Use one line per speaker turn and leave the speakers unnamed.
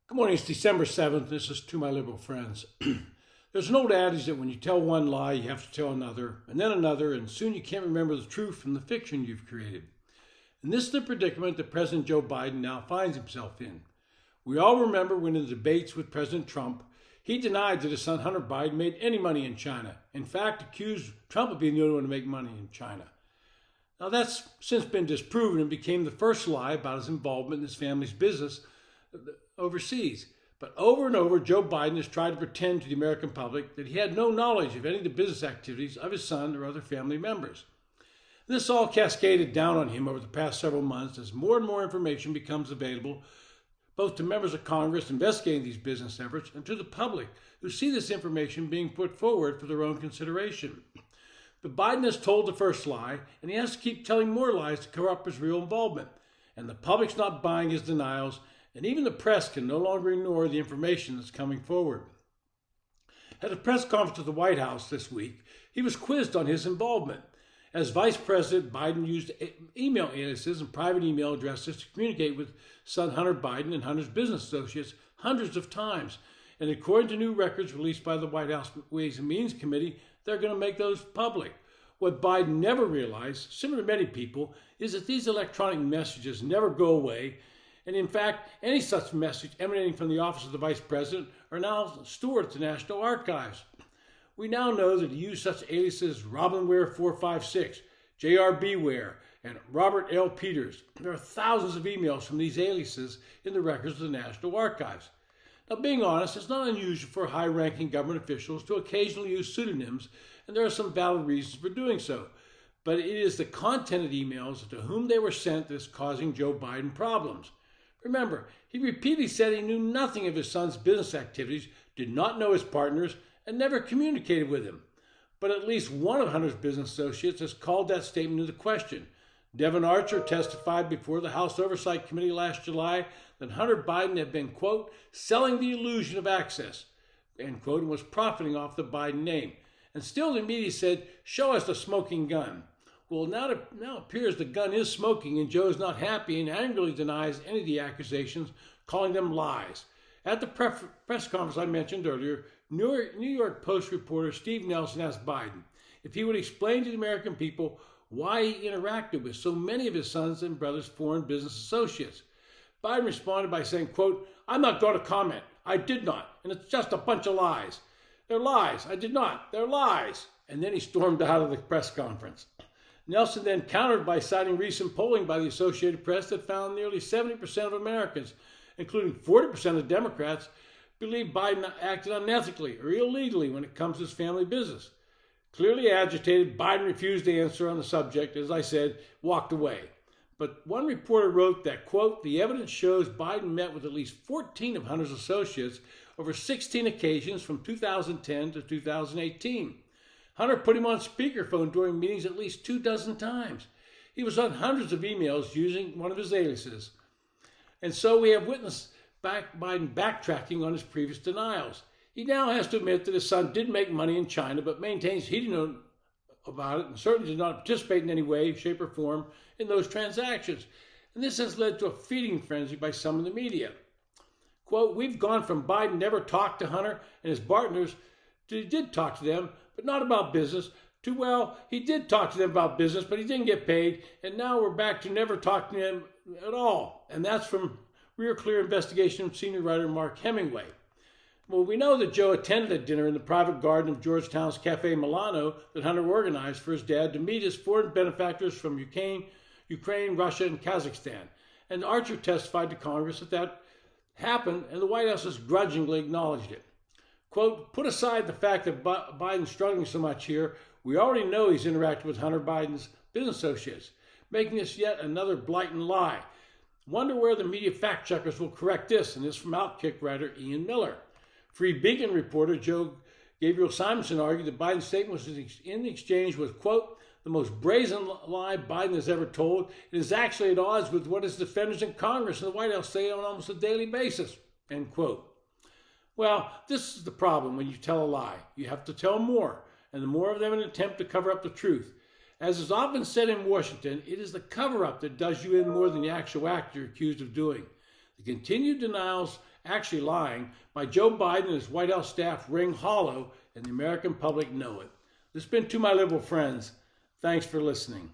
Good morning, it's December 7th. This is to my liberal friends. There's an old adage that when you tell one lie, you have to tell another, and soon you can't remember the truth from the fiction you've created. And this is the predicament that President Joe Biden now finds himself in. We all remember when in the debates with President Trump, he denied that his son Hunter Biden made any money in China. In fact, accused Trump of being the only one to make money in China. Now that's since been disproven and became the first lie about his involvement in his family's business overseas. But over and over, Joe Biden has tried to pretend to the American public that he had no knowledge of any of the business activities of his son or other family members. This all cascaded down on him over the past several months as more and more information becomes available both to members of Congress investigating these business efforts and to the public who see this information being put forward for their own consideration. But Biden has told the first lie, and he has to keep telling more lies to cover up his real involvement. And the public's not buying his denials, and even the press can no longer ignore the information that's coming forward. At a press conference at the White House this week, he was quizzed on his involvement. As Vice President, Biden used email aliases and private email addresses to communicate with son Hunter Biden and Hunter's business associates hundreds of times. And according to new records released by the White House Ways and Means Committee, they're going to make those public. What Biden never realized, similar to many people, is that these electronic messages never go away. And in fact, any such message emanating from the office of the Vice President are now stored at the National Archives. We now know that he used such aliases as Robinware 456, JRB Ware, and Robert L. Peters. There are thousands of emails from these aliases in the records of the National Archives. Now, being honest, it's not unusual for high-ranking government officials to occasionally use pseudonyms, and there are some valid reasons for doing so. But it is the content of emails to whom they were sent that is causing Joe Biden problems. Remember, he repeatedly said he knew nothing of his son's business activities, did not know his partners, and never communicated with him. But at least one of Hunter's business associates has called that statement into question. Devin Archer testified before the House Oversight Committee last July that Hunter Biden had been, quote, selling the illusion of access, end quote, and was profiting off the Biden name. And still the media said, show us the smoking gun. Well, now it appears the gun is smoking, and Joe is not happy and angrily denies any of the accusations, calling them lies. At the press conference I mentioned earlier, New York Post reporter Steve Nelson asked Biden if he would explain to the American people why he interacted with so many of his sons and brothers' foreign business associates. Biden responded by saying, quote, I'm not going to comment. I did not, and it's just a bunch of lies. They're lies. I did not. They're lies. And then he stormed out of the press conference. Nelson then countered by citing recent polling by the Associated Press that found nearly 70% of Americans, including 40% of Democrats, believe Biden acted unethically or illegally when it comes to his family business. Clearly agitated, Biden refused to answer on the subject, as I said, walked away. But one reporter wrote that, quote, the evidence shows Biden met with at least 14 of Hunter's associates over 16 occasions from 2010 to 2018. Hunter put him on speakerphone during meetings at least 24 times. He was on hundreds of emails using one of his aliases. And so we have witnessed Biden backtracking on his previous denials. He now has to admit that his son did make money in China, but maintains he didn't know about it and certainly did not participate in any way, shape, or form in those transactions. And this has led to a feeding frenzy by some in the media. Quote, we've gone from Biden never talked to Hunter and his partners to he did talk to them, but not about business, to, well, he did talk to them about business, but he didn't get paid, and now we're back to never talking to them at all. And that's from Real Clear Investigation senior writer Mark Hemingway. Well, we know that Joe attended a dinner in the private garden of Georgetown's Cafe Milano that Hunter organized for his dad to meet his foreign benefactors from Ukraine, Russia, and Kazakhstan. And Archer testified to Congress that happened, and the White House has grudgingly acknowledged it. Quote, put aside the fact that Biden's struggling so much here, we already know he's interacted with Hunter Biden's business associates, making this yet another blatant lie. Wonder where the media fact checkers will correct this, and this from Outkick writer Ian Miller. Free Beacon reporter Joe Gabriel Simonson argued that Biden's statement was in the exchange with, quote, the most brazen lie Biden has ever told. It is actually at odds with what his defenders in Congress and the White House say on almost a daily basis, end quote. Well, this is the problem when you tell a lie. You have to tell more, and the more of them in an attempt to cover up the truth. As is often said in Washington, it is the cover-up that does you in more than the actual act you're accused of doing. The continued denials actually lying, by Joe Biden and his White House staff ring hollow, and the American public know it. This has been To My Liberal Friends. Thanks for listening.